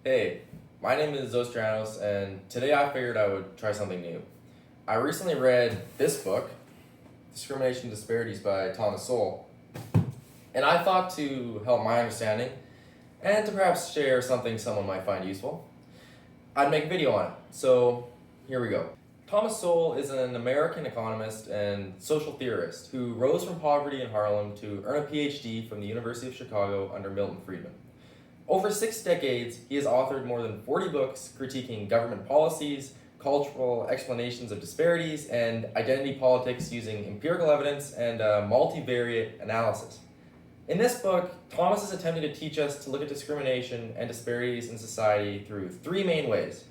Hey, my name is Zostranos, and today I figured I would try something new. I recently read this book, Discrimination and Disparities by Thomas Sowell, and I thought to help my understanding and to perhaps share something someone might find useful, I'd make a video on it. So here we go. Thomas Sowell is an American economist and social theorist who rose from poverty in Harlem to earn a PhD from the University of Chicago under Milton Friedman. Over 6 decades, he has authored more than 40 books critiquing government policies, cultural explanations of disparities, and identity politics using empirical evidence and multivariate analysis. In this book, Thomas is attempting to teach us to look at discrimination and disparities in society through 3 main ways: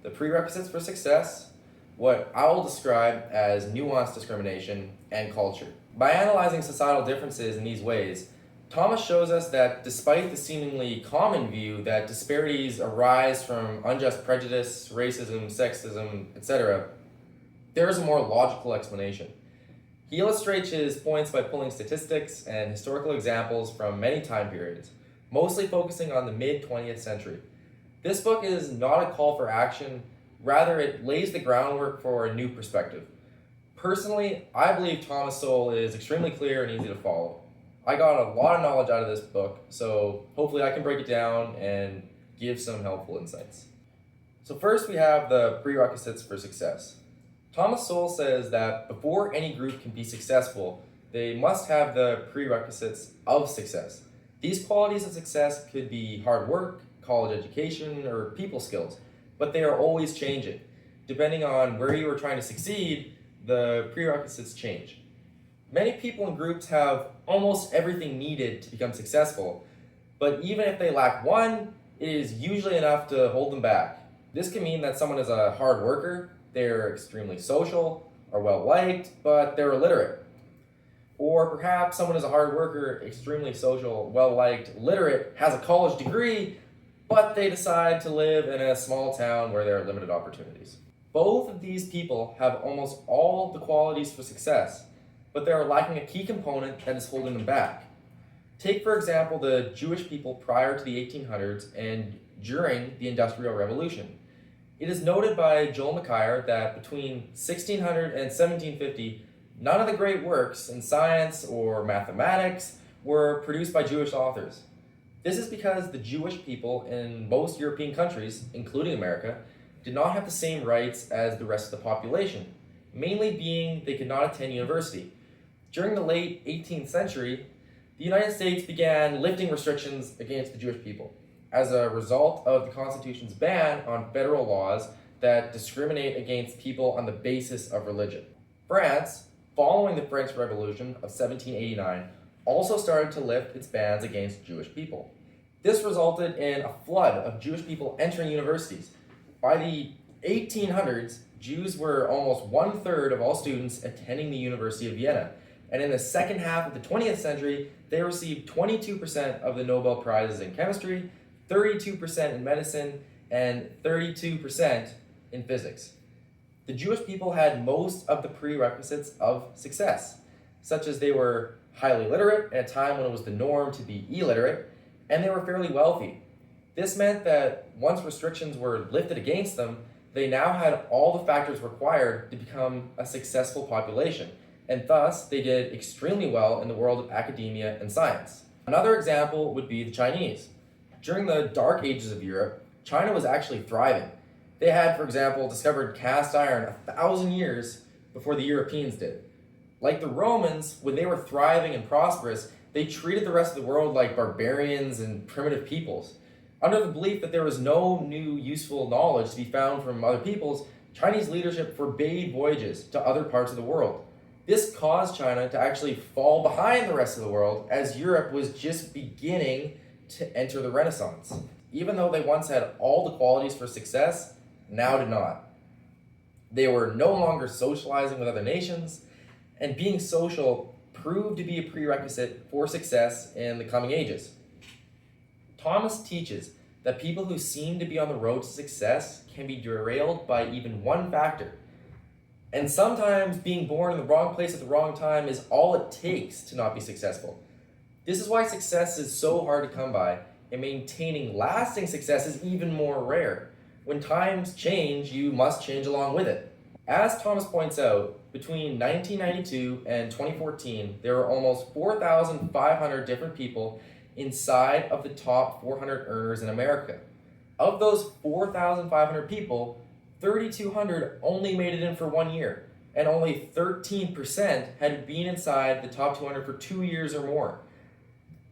the prerequisites for success, what I will describe as nuanced discrimination, and culture. By analyzing societal differences in these ways, Thomas shows us that despite the seemingly common view that disparities arise from unjust prejudice, racism, sexism, etc., there is a more logical explanation. He illustrates his points by pulling statistics and historical examples from many time periods, mostly focusing on the mid-20th century. This book is not a call for action, rather it lays the groundwork for a new perspective. Personally, I believe Thomas Sowell is extremely clear and easy to follow. I got a lot of knowledge out of this book, so hopefully I can break it down and give some helpful insights. So first we have the prerequisites for success. Thomas Sowell says that before any group can be successful, they must have the prerequisites of success. These qualities of success could be hard work, college education, or people skills, but they are always changing. Depending on where you are trying to succeed, the prerequisites change. Many people and groups have almost everything needed to become successful, but even if they lack one, it is usually enough to hold them back. This can mean that someone is a hard worker, they're extremely social, are well liked, but they're illiterate. Or perhaps someone is a hard worker, extremely social, well liked, literate, has a college degree, but they decide to live in a small town where there are limited opportunities. Both of these people have almost all the qualities for success, but they are lacking a key component that is holding them back. Take, for example, the Jewish people prior to the 1800s and during the Industrial Revolution. It is noted by Joel McKeir that between 1600 and 1750, none of the great works in science or mathematics were produced by Jewish authors. This is because the Jewish people in most European countries, including America, did not have the same rights as the rest of the population, mainly being they could not attend university. During the late 18th century, the United States began lifting restrictions against the Jewish people as a result of the Constitution's ban on federal laws that discriminate against people on the basis of religion. France, following the French Revolution of 1789, also started to lift its bans against Jewish people. This resulted in a flood of Jewish people entering universities. By the 1800s, Jews were almost 1/3 of all students attending the University of Vienna. And in the second half of the 20th century, they received 22% of the Nobel Prizes in chemistry, 32% in medicine, and 32% in physics. The Jewish people had most of the prerequisites of success, such as they were highly literate at a time when it was the norm to be illiterate, and they were fairly wealthy. This meant that once restrictions were lifted against them, they now had all the factors required to become a successful population, and thus they did extremely well in the world of academia and science. Another example would be the Chinese. During the dark ages of Europe, China was actually thriving. They had, for example, discovered cast iron 1,000 years before the Europeans did. Like the Romans, when they were thriving and prosperous, they treated the rest of the world like barbarians and primitive peoples. Under the belief that there was no new useful knowledge to be found from other peoples, Chinese leadership forbade voyages to other parts of the world. This caused China to actually fall behind the rest of the world as Europe was just beginning to enter the Renaissance. Even though they once had all the qualities for success, now did not. They were no longer socializing with other nations, and being social proved to be a prerequisite for success in the coming ages. Thomas teaches that people who seem to be on the road to success can be derailed by even one factor. And sometimes being born in the wrong place at the wrong time is all it takes to not be successful. This is why success is so hard to come by, and maintaining lasting success is even more rare. When times change, you must change along with it. As Thomas points out, between 1992 and 2014, there were almost 4,500 different people inside of the top 400 earners in America. Of those 4,500 people, 3,200 only made it in for 1 year, and only 13% had been inside the top 200 for 2 years or more.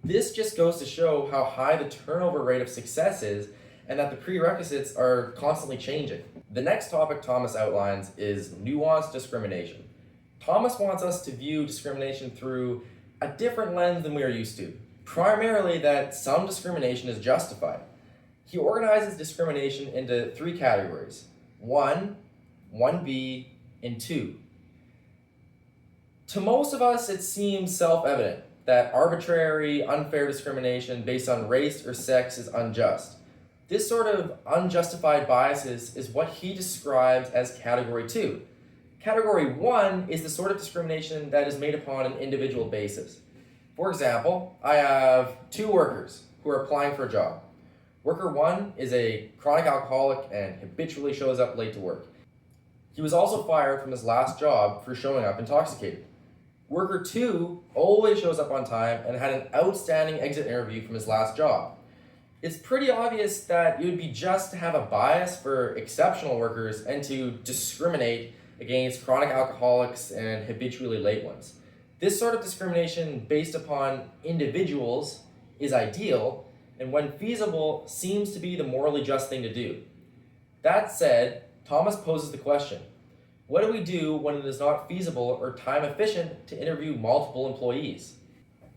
This just goes to show how high the turnover rate of success is, and that the prerequisites are constantly changing. The next topic Thomas outlines is nuanced discrimination. Thomas wants us to view discrimination through a different lens than we are used to, primarily that some discrimination is justified. He organizes discrimination into 3 categories: 1, 1B, and 2. To most of us, it seems self-evident that arbitrary, unfair discrimination based on race or sex is unjust. This sort of unjustified biases is what he describes as Category 2. Category 1 is the sort of discrimination that is made upon an individual basis. For example, I have 2 workers who are applying for a job. Worker 1 is a chronic alcoholic and habitually shows up late to work. He was also fired from his last job for showing up intoxicated. Worker 2 always shows up on time and had an outstanding exit interview from his last job. It's pretty obvious that it would be just to have a bias for exceptional workers and to discriminate against chronic alcoholics and habitually late ones. This sort of discrimination based upon individuals is ideal, and when feasible, seems to be the morally just thing to do. That said, Thomas poses the question: what do we do when it is not feasible or time efficient to interview multiple employees?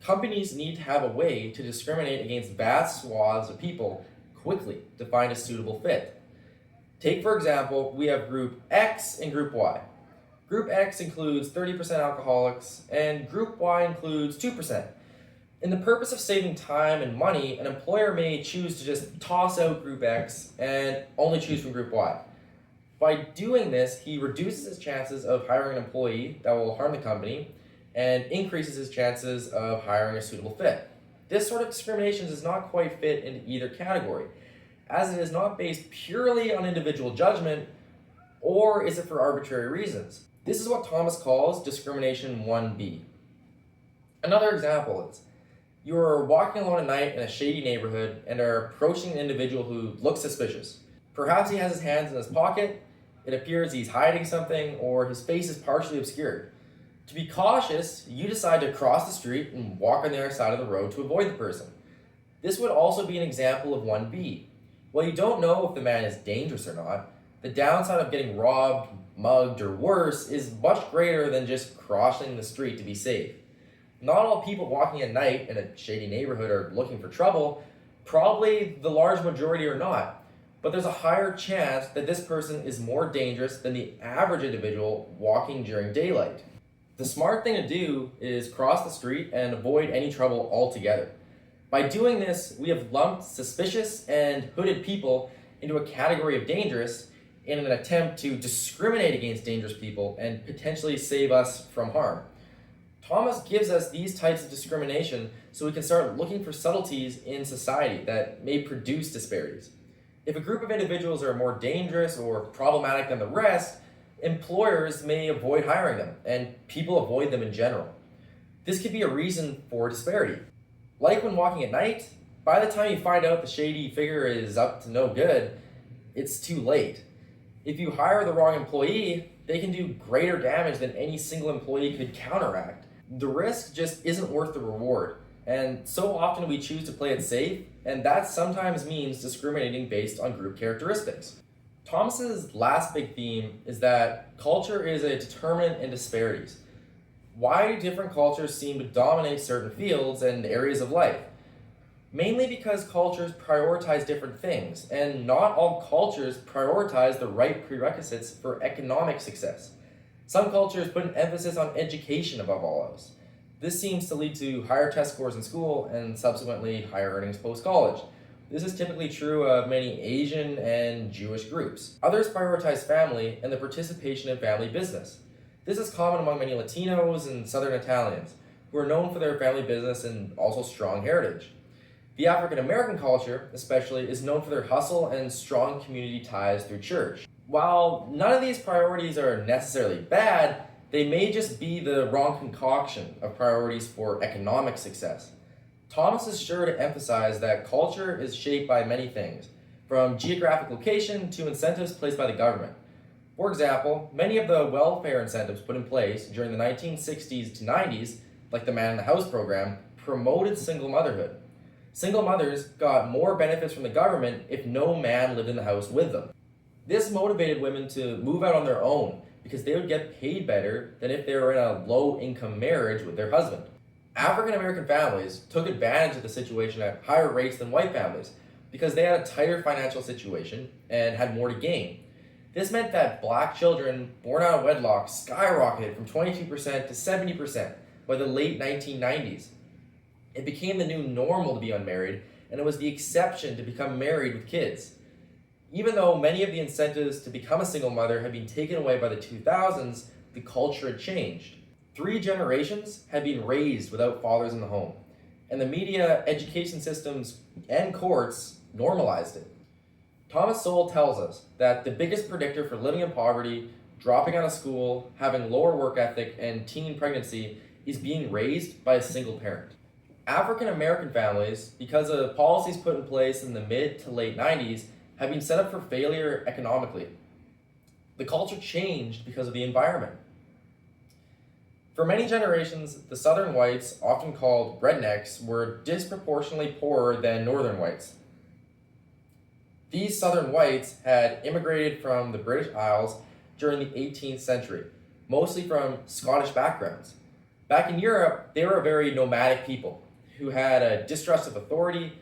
Companies need to have a way to discriminate against vast swaths of people quickly to find a suitable fit. Take, for example, we have Group X and Group Y. Group X includes 30% alcoholics, and Group Y includes 2%. In the purpose of saving time and money, an employer may choose to just toss out Group X and only choose from Group Y. By doing this, he reduces his chances of hiring an employee that will harm the company and increases his chances of hiring a suitable fit. This sort of discrimination does not quite fit into either category, as it is not based purely on individual judgment, or is it for arbitrary reasons. This is what Thomas calls discrimination 1B. Another example is, you are walking alone at night in a shady neighborhood and are approaching an individual who looks suspicious. Perhaps he has his hands in his pocket, it appears he's hiding something, or his face is partially obscured. To be cautious, you decide to cross the street and walk on the other side of the road to avoid the person. This would also be an example of 1B. While you don't know if the man is dangerous or not, the downside of getting robbed, mugged, or worse is much greater than just crossing the street to be safe. Not all people walking at night in a shady neighborhood are looking for trouble. Probably the large majority are not. But there's a higher chance that this person is more dangerous than the average individual walking during daylight. The smart thing to do is cross the street and avoid any trouble altogether. By doing this, we have lumped suspicious and hooded people into a category of dangerous in an attempt to discriminate against dangerous people and potentially save us from harm. Thomas gives us these types of discrimination so we can start looking for subtleties in society that may produce disparities. If a group of individuals are more dangerous or problematic than the rest, employers may avoid hiring them, and people avoid them in general. This could be a reason for disparity. Like when walking at night, by the time you find out the shady figure is up to no good, it's too late. If you hire the wrong employee, they can do greater damage than any single employee could counteract. The risk just isn't worth the reward, and so often we choose to play it safe, and that sometimes means discriminating based on group characteristics. Thomas's last big theme is that culture is a determinant in disparities. Why do different cultures seem to dominate certain fields and areas of life? Mainly because cultures prioritize different things, and not all cultures prioritize the right prerequisites for economic success. Some cultures put an emphasis on education above all else. This seems to lead to higher test scores in school and subsequently higher earnings post-college. This is typically true of many Asian and Jewish groups. Others prioritize family and the participation in family business. This is common among many Latinos and Southern Italians, who are known for their family business and also strong heritage. The African American culture, especially, is known for their hustle and strong community ties through church. While none of these priorities are necessarily bad, they may just be the wrong concoction of priorities for economic success. Thomas is sure to emphasize that culture is shaped by many things, from geographic location to incentives placed by the government. For example, many of the welfare incentives put in place during the 1960s to 90s, like the Man in the House program, promoted single motherhood. Single mothers got more benefits from the government if no man lived in the house with them. This motivated women to move out on their own because they would get paid better than if they were in a low-income marriage with their husband. African American families took advantage of the situation at higher rates than white families because they had a tighter financial situation and had more to gain. This meant that black children born out of wedlock skyrocketed from 22% to 70% by the late 1990s. It became the new normal to be unmarried, and it was the exception to become married with kids. Even though many of the incentives to become a single mother had been taken away by the 2000s, the culture had changed. 3 generations had been raised without fathers in the home, and the media, education systems, and courts normalized it. Thomas Sowell tells us that the biggest predictor for living in poverty, dropping out of school, having lower work ethic, and teen pregnancy is being raised by a single parent. African American families, because of policies put in place in the mid to late 90s, have been set up for failure economically. The culture changed because of the environment. For many generations, the Southern whites, often called rednecks, were disproportionately poorer than Northern whites. These Southern whites had immigrated from the British Isles during the 18th century, mostly from Scottish backgrounds. Back in Europe, they were a very nomadic people who had a distrust of authority,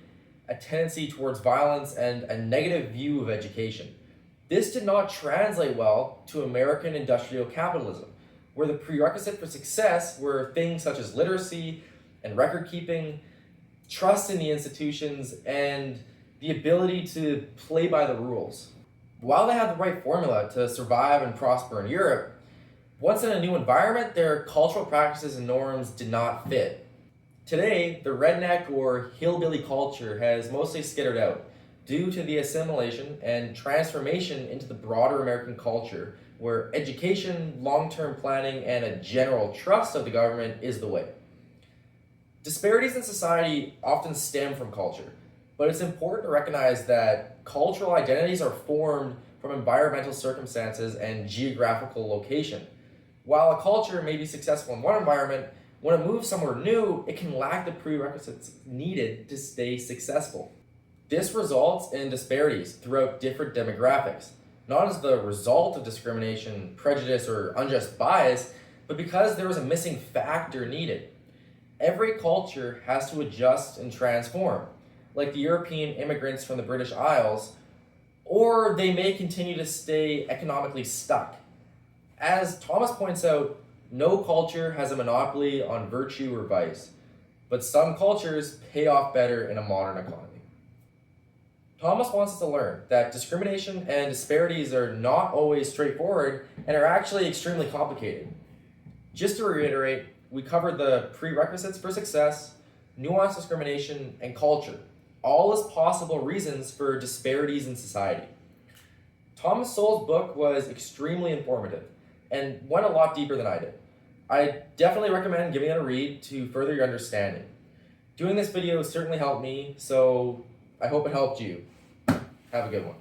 a tendency towards violence, and a negative view of education. This did not translate well to American industrial capitalism, where the prerequisite for success were things such as literacy and record keeping, trust in the institutions, and the ability to play by the rules. While they had the right formula to survive and prosper in Europe, once in a new environment, their cultural practices and norms did not fit. Today, the redneck or hillbilly culture has mostly skittered out due to the assimilation and transformation into the broader American culture, where education, long-term planning, and a general trust of the government is the way. Disparities in society often stem from culture, but it's important to recognize that cultural identities are formed from environmental circumstances and geographical location. While a culture may be successful in one environment, when it moves somewhere new, it can lack the prerequisites needed to stay successful. This results in disparities throughout different demographics, not as the result of discrimination, prejudice, or unjust bias, but because there was a missing factor needed. Every culture has to adjust and transform, like the European immigrants from the British Isles, or they may continue to stay economically stuck. As Thomas points out, no culture has a monopoly on virtue or vice, but some cultures pay off better in a modern economy. Thomas wants us to learn that discrimination and disparities are not always straightforward and are actually extremely complicated. Just to reiterate, we covered the prerequisites for success, nuanced discrimination, and culture, all as possible reasons for disparities in society. Thomas Sowell's book was extremely informative and went a lot deeper than I did. I definitely recommend giving it a read to further your understanding. Doing this video certainly helped me, so I hope it helped you. Have a good one.